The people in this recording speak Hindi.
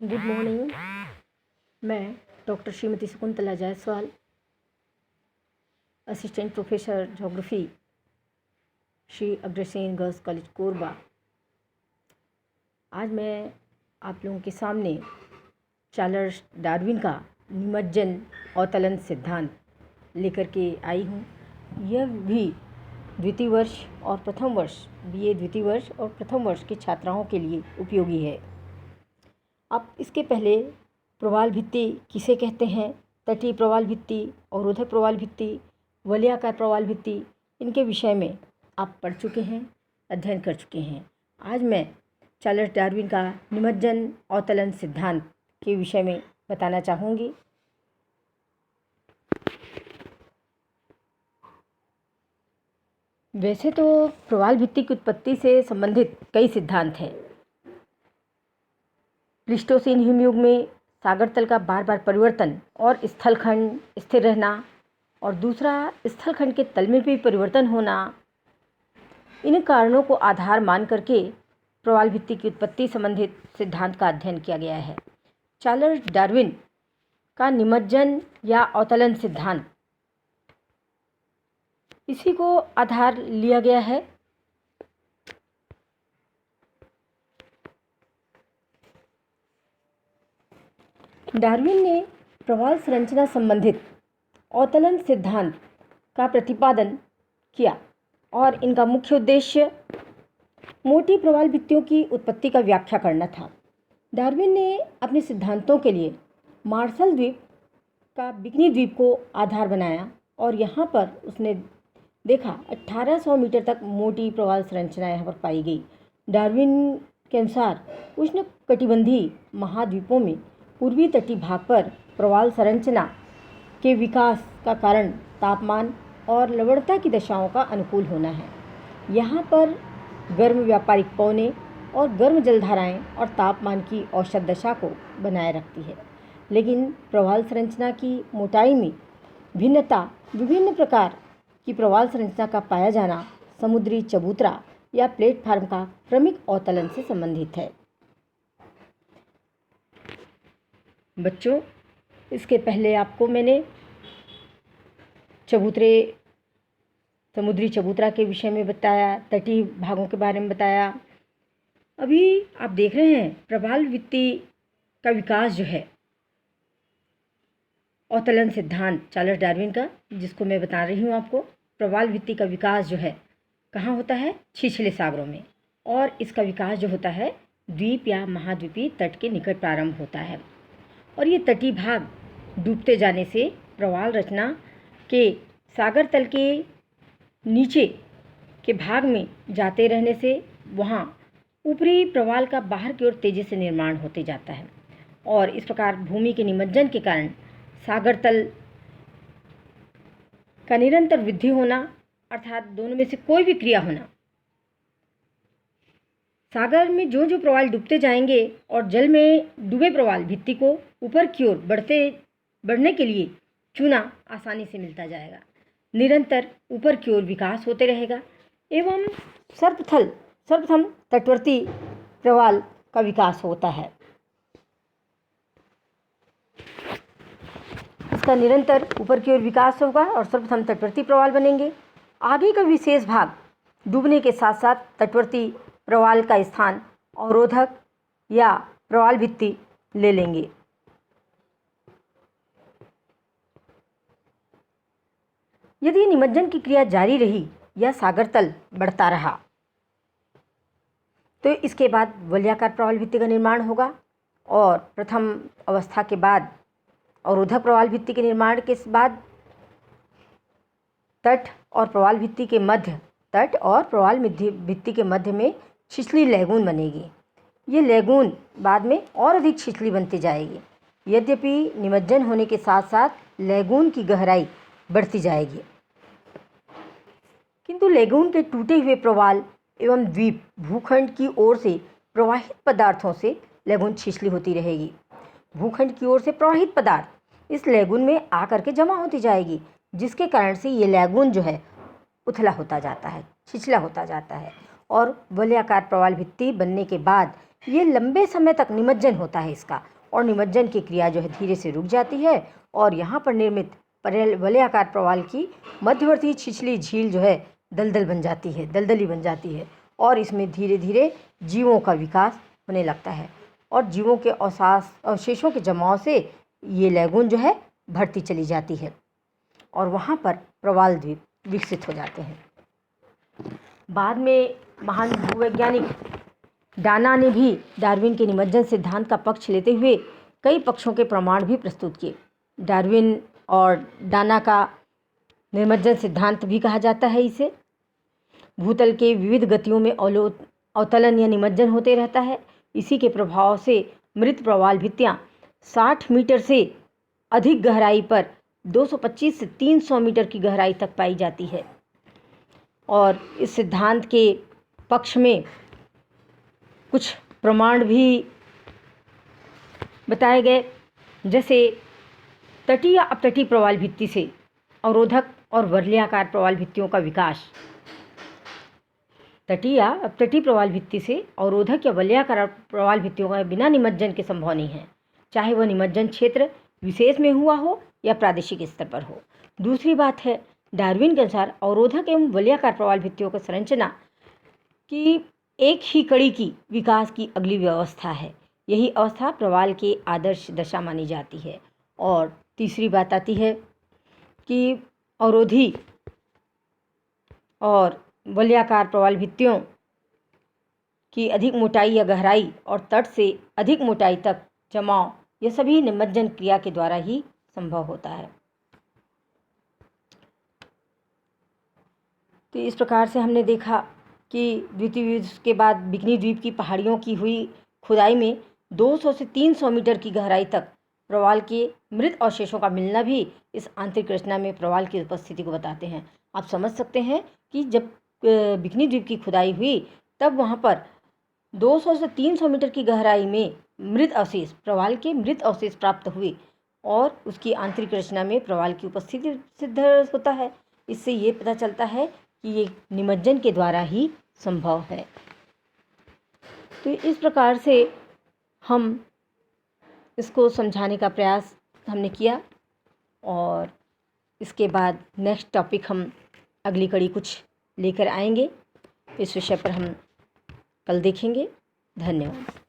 Good morning. मैं doctor Shrimati Shakuntala Jaiswal, assistant professor geography, Shri Agrasen girls college Korba. आज मैं आप लोगों के सामने चार्ल्स डार्विन का निमज्जन अवतरण सिद्धांत लेकर के आई हूँ। यह भी द्वितीय वर्ष और प्रथम वर्ष बीए द्वितीय वर्ष और प्रथम वर्ष की छात्राओं के लिए उपयोगी है। अब इसके पहले प्रवाल भित्ति किसे कहते हैं, तटीय प्रवाल भित्ति, अवरोधक प्रवाल भित्ति, वलयाकार प्रवाल भित्ति, इनके विषय में आप पढ़ चुके हैं, अध्ययन कर चुके हैं। आज मैं चार्ल्स डार्विन का निमज्जन अवतरण सिद्धांत के विषय में बताना चाहूँगी। वैसे तो प्रवाल भित्ति की उत्पत्ति से संबंधित कई सिद्धांत हैं। प्लीस्टोसीन हिमयुग में सागर तल का बार बार परिवर्तन और स्थलखंड स्थिर रहना और दूसरा स्थलखंड के तल में भी परिवर्तन होना, इन कारणों को आधार मान करके प्रवाल भित्ति की उत्पत्ति संबंधित सिद्धांत का अध्ययन किया गया है। चार्ल्स डार्विन का निमज्जन या अवतरण सिद्धांत, इसी को आधार लिया गया है। डार्विन ने प्रवाल संरचना संबंधित अवतरण सिद्धांत का प्रतिपादन किया और इनका मुख्य उद्देश्य मोटी प्रवाल भित्तियों की उत्पत्ति का व्याख्या करना था। डार्विन ने अपने सिद्धांतों के लिए मार्शल द्वीप का बिकनी द्वीप को आधार बनाया और यहाँ पर उसने देखा 1800 मीटर तक मोटी प्रवाल संरचना यहाँ पर पाई गई। डार्विन के अनुसार उष्णकटिबंधीय महाद्वीपों में पूर्वी तटीय भाग पर प्रवाल संरचना के विकास का कारण तापमान और लवणता की दशाओं का अनुकूल होना है। यहाँ पर गर्म व्यापारिक पौने और गर्म जलधाराएं और तापमान की औसत दशा को बनाए रखती है। लेकिन प्रवाल संरचना की मोटाई में भिन्नता, विभिन्न प्रकार की प्रवाल संरचना का पाया जाना समुद्री चबूतरा या प्लेटफार्म का क्रमिक अवतरण से संबंधित है। बच्चों, इसके पहले आपको मैंने समुद्री चबूतरा के विषय में बताया, तटीय भागों के बारे में बताया। अभी आप देख रहे हैं प्रवाल भित्ति का विकास जो है, अवतरण सिद्धांत चार्ल्स डार्विन का, जिसको मैं बता रही हूँ आपको। प्रवाल भित्ति का विकास जो है कहाँ होता है? छिछले सागरों में, और इसका विकास जो होता है द्वीप या महाद्वीपीय तट के निकट प्रारंभ होता है और ये तटीय भाग डूबते जाने से प्रवाल रचना के सागर तल के नीचे के भाग में जाते रहने से वहाँ ऊपरी प्रवाल का बाहर की ओर तेजी से निर्माण होते जाता है और इस प्रकार भूमि के निमज्जन के कारण सागर तल का निरंतर वृद्धि होना, अर्थात दोनों में से कोई भी क्रिया होना। सागर में जो जो प्रवाल डूबते जाएंगे और जल में डूबे प्रवाल भित्ति को ऊपर की ओर बढ़ने के लिए चूना आसानी से मिलता जाएगा। निरंतर ऊपर की ओर विकास होते रहेगा एवं सर्वप्रथम तटवर्ती प्रवाल का विकास होता है। इसका निरंतर ऊपर की ओर विकास होगा और सर्वप्रथम तटवर्ती प्रवाल बनेंगे। आगे का विशेष भाग डूबने के साथ साथ तटवर्ती प्रवाल का स्थान अवरोधक या प्रवाल भित्ति ले लेंगे। यदि निमज्जन की क्रिया जारी रही या सागर तल बढ़ता रहा तो इसके बाद वलयाकार प्रवाल भित्ति का निर्माण होगा और प्रथम अवस्था के बाद अवरोधक प्रवाल भित्ति के निर्माण के बाद तट और प्रवाल भित्ति के मध्य में छिछली लैगून बनेगी। ये लैगून बाद में और अधिक छिछली बनती जाएगी। यद्यपि निमज्जन होने के साथ साथ लैगून की गहराई बढ़ती जाएगी, किंतु लैगून के टूटे हुए प्रवाल एवं द्वीप भूखंड की ओर से प्रवाहित पदार्थों से लैगून छिछली होती रहेगी। भूखंड की ओर से प्रवाहित पदार्थ इस लैगून में आकर के जमा होती जाएगी, जिसके कारण से ये लैगून जो है उथला होता जाता है, छिछला होता जाता है और वलयाकार प्रवाल भित्ति बनने के बाद ये लंबे समय तक निमज्जन होता है इसका, और निमज्जन की क्रिया जो है धीरे से रुक जाती है और यहाँ पर निर्मित वलयाकार प्रवाल की मध्यवर्ती छिछली झील जो है दलदली बन जाती है और इसमें धीरे धीरे जीवों का विकास होने लगता है और जीवों के अवशेषों के जमाव से ये लैगून जो है भरती चली जाती है और वहाँ पर प्रवाल द्वीप विकसित हो जाते हैं। बाद में महान भूवैज्ञानिक डाना ने भी डार्विन के निमज्जन सिद्धांत का पक्ष लेते हुए कई पक्षों के प्रमाण भी प्रस्तुत किए। डार्विन और डाना का निमज्जन सिद्धांत भी कहा जाता है इसे। भूतल के विविध गतियों में अवतलन या निमज्जन होते रहता है। इसी के प्रभाव से मृत प्रवाल भित्तियाँ 60 मीटर से अधिक गहराई पर 225 से 300 मीटर की गहराई तक पाई जाती है और इस सिद्धांत के पक्ष में कुछ प्रमाण भी बताए गए, जैसे तटीय अपतटीय प्रवाल भित्ति से अवरोधक और वलयाकार प्रवाल भित्तियों का विकास। तटीय अपतटीय प्रवाल भित्ति से अवरोधक या वलयाकार प्रवाल भित्तियों का बिना निमज्जन के संभव नहीं है, चाहे वह निमज्जन क्षेत्र विशेष में हुआ हो या प्रादेशिक स्तर पर हो। दूसरी बात है, डार्विन के अनुसार अवरोधक एवं वलयाकार प्रवाल भित्तियों की संरचना की एक ही कड़ी की विकास की अगली व्यवस्था है। यही अवस्था प्रवाल की आदर्श दशा मानी जाती है। और तीसरी बात आती है कि अवरोधी और वलयाकार प्रवाल भित्तियों की अधिक मोटाई या गहराई और तट से अधिक मोटाई तक जमाव, यह सभी निमज्जन क्रिया के द्वारा ही संभव होता है। तो इस प्रकार से हमने देखा कि द्वितीय युद्ध के बाद बिकनी द्वीप की पहाड़ियों की हुई खुदाई में 200 से 300 मीटर की गहराई तक प्रवाल के मृत अवशेषों का मिलना भी इस आंतरिक रचना में प्रवाल की उपस्थिति को बताते हैं। आप समझ सकते हैं कि जब बिकनी द्वीप की खुदाई हुई तब वहाँ पर 200 से 300 मीटर की गहराई में प्रवाल के मृत अवशेष प्राप्त हुए और उसकी आंतरिक रचना में प्रवाल की उपस्थिति सिद्ध होता है। इससे ये पता चलता है कि ये निमज्जन के द्वारा ही संभव है। तो इस प्रकार से हम इसको समझाने का प्रयास हमने किया और इसके बाद नेक्स्ट टॉपिक हम अगली कड़ी कुछ लेकर आएंगे। इस विषय पर हम कल देखेंगे। धन्यवाद।